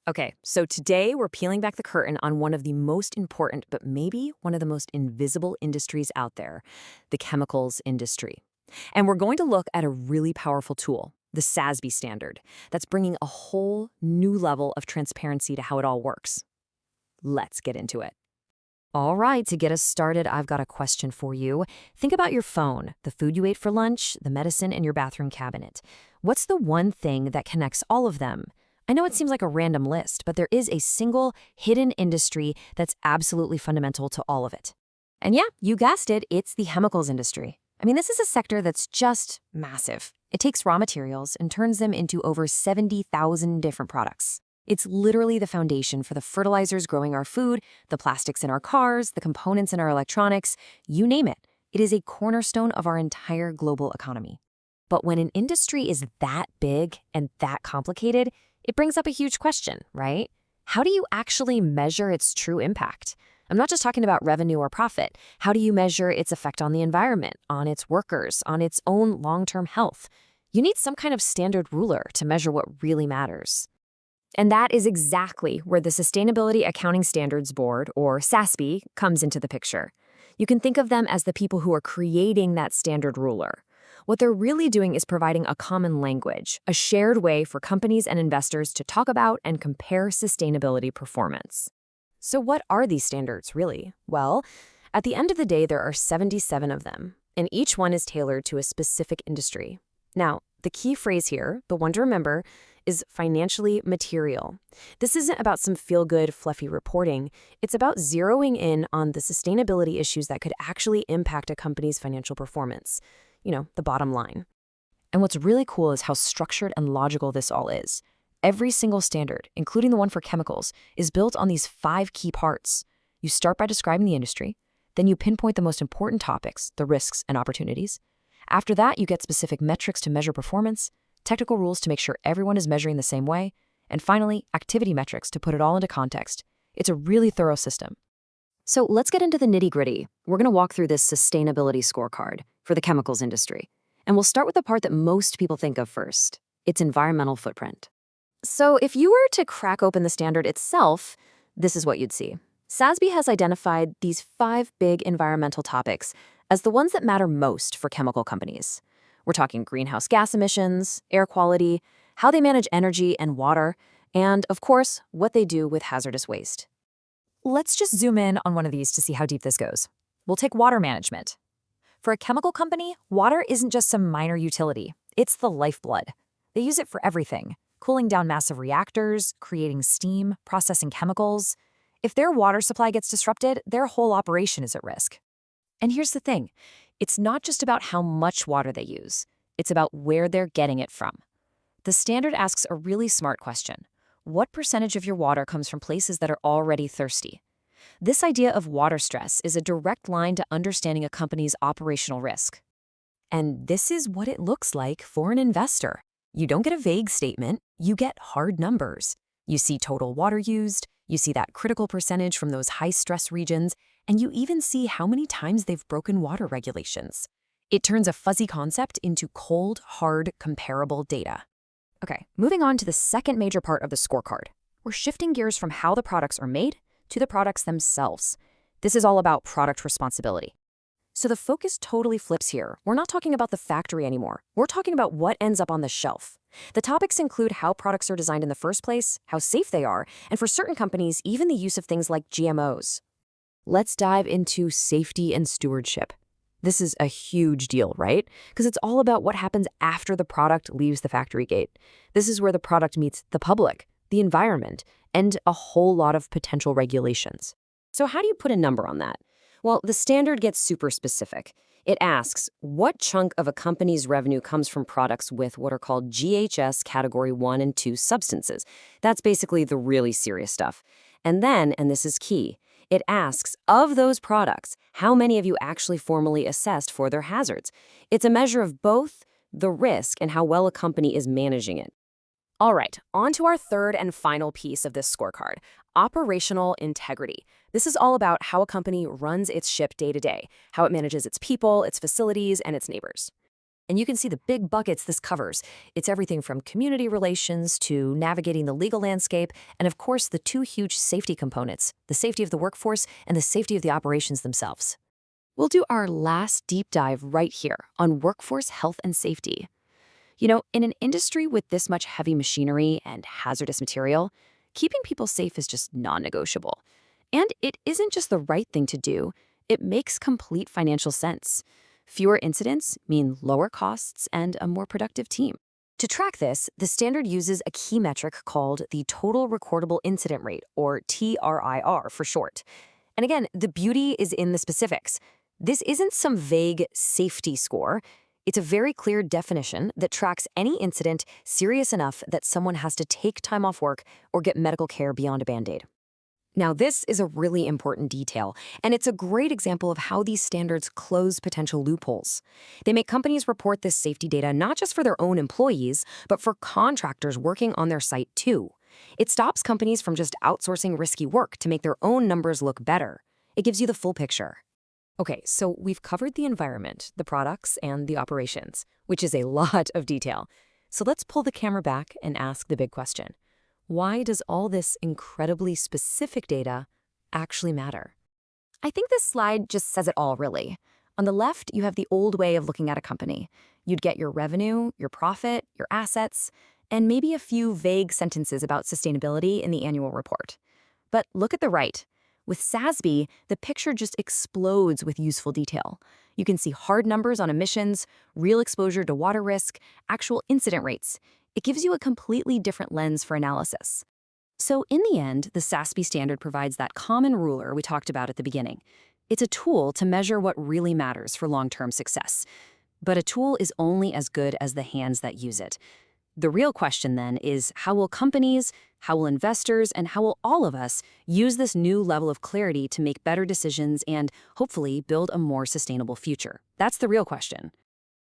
Okay, so today we're peeling back the curtain on one of the most important, but maybe one of the most invisible industries out there, the chemicals industry. And we're going to look at a really powerful tool, the SASB standard, that's bringing a whole new level of transparency to how it all works. Let's get into it. All right, to get us started, I've got a question for you. Think about your phone, the food you ate for lunch, the medicine in your bathroom cabinet. What's the one thing that connects all of them? I know it seems like a random list, but there is a single hidden industry that's absolutely fundamental to all of it. And yeah, you guessed it, it's the chemicals industry. I mean, this is a sector that's just massive. It takes raw materials and turns them into over 70,000 different products. It's literally the foundation for the fertilizers growing our food, the plastics in our cars, the components in our electronics, you name it. It is a cornerstone of our entire global economy. But when an industry is that big and that complicated, it brings up a huge question, right? How do you actually measure its true impact? I'm not just talking about revenue or profit. How do you measure its effect on the environment, on its workers, on its own long-term health? You need some kind of standard ruler to measure what really matters. And that is exactly where the Sustainability Accounting Standards Board, or SASB, comes into the picture. You can think of them as the people who are creating that standard ruler. What they're really doing is providing a common language, a shared way for companies and investors to talk about and compare sustainability performance. So what are these standards, really? Well, at the end of the day, there are 77 of them, and each one is tailored to a specific industry. Now, the key phrase here, the one to remember, is financially material. This isn't about some feel-good, fluffy reporting. It's about zeroing in on the sustainability issues that could actually impact a company's financial performance. You know, the bottom line. And what's really cool is how structured and logical this all is. Every single standard, including the one for chemicals, is built on these 5 key parts. You start by describing the industry, then you pinpoint the most important topics, the risks and opportunities. After that, you get specific metrics to measure performance, technical rules to make sure everyone is measuring the same way, and finally, activity metrics to put it all into context. It's a really thorough system. So let's get into the nitty-gritty. We're going to walk through this sustainability scorecard for the chemicals industry. And we'll start with the part that most people think of first, its environmental footprint. So if you were to crack open the standard itself, this is what you'd see. SASB has identified these 5 big environmental topics as the ones that matter most for chemical companies. We're talking greenhouse gas emissions, air quality, how they manage energy and water, and, of course, what they do with hazardous waste. Let's just zoom in on one of these to see how deep this goes. We'll take water management. For a chemical company, water isn't just some minor utility. It's the lifeblood. They use it for everything, cooling down massive reactors, creating steam, processing chemicals. If their water supply gets disrupted, their whole operation is at risk. And here's the thing. It's not just about how much water they use. It's about where they're getting it from. The standard asks a really smart question. What percentage of your water comes from places that are already thirsty? This idea of water stress is a direct line to understanding a company's operational risk. And this is what it looks like for an investor. You don't get a vague statement, you get hard numbers. You see total water used, you see that critical percentage from those high-stress regions, and you even see how many times they've broken water regulations. It turns a fuzzy concept into cold, hard, comparable data. Okay, moving on to the second major part of the scorecard. We're shifting gears from how the products are made to the products themselves. This is all about product responsibility. So the focus totally flips here. We're not talking about the factory anymore. We're talking about what ends up on the shelf. The topics include how products are designed in the first place, how safe they are, and for certain companies, even the use of things like GMOs. Let's dive into safety and stewardship. This is a huge deal, right? Because it's all about what happens after the product leaves the factory gate. This is where the product meets the public, the environment, and a whole lot of potential regulations. So how do you put a number on that? Well, the standard gets super specific. It asks, what chunk of a company's revenue comes from products with what are called GHS Category 1 and 2 substances? That's basically the really serious stuff. And then, and this is key, it asks, of those products, how many have you actually formally assessed for their hazards? It's a measure of both the risk and how well a company is managing it. All right, on to our third and final piece of this scorecard, operational integrity. This is all about how a company runs its ship day to day, how it manages its people, its facilities, and its neighbors. And you can see the big buckets this covers. It's everything from community relations to navigating the legal landscape, and of course, the two huge safety components, the safety of the workforce and the safety of the operations themselves. We'll do our last deep dive right here on workforce health and safety. You know, in an industry with this much heavy machinery and hazardous material, keeping people safe is just non-negotiable. And it isn't just the right thing to do, it makes complete financial sense. Fewer incidents mean lower costs and a more productive team. To track this, the standard uses a key metric called the Total Recordable Incident Rate, or TRIR for short. And again, the beauty is in the specifics. This isn't some vague safety score. It's a very clear definition that tracks any incident serious enough that someone has to take time off work or get medical care beyond a Band-Aid. Now, this is a really important detail, and it's a great example of how these standards close potential loopholes. They make companies report this safety data not just for their own employees, but for contractors working on their site too. It stops companies from just outsourcing risky work to make their own numbers look better. It gives you the full picture. Okay, so we've covered the environment, the products, and the operations, which is a lot of detail. So let's pull the camera back and ask the big question. Why does all this incredibly specific data actually matter? I think this slide just says it all, really. On the left, you have the old way of looking at a company. You'd get your revenue, your profit, your assets, and maybe a few vague sentences about sustainability in the annual report. But look at the right. With SASB, the picture just explodes with useful detail. You can see hard numbers on emissions, real exposure to water risk, actual incident rates. It gives you a completely different lens for analysis. So in the end, the SASB standard provides that common ruler we talked about at the beginning. It's a tool to measure what really matters for long-term success. But a tool is only as good as the hands that use it. The real question then is, how will companies, how will investors, and how will all of us use this new level of clarity to make better decisions and, hopefully, build a more sustainable future? That's the real question.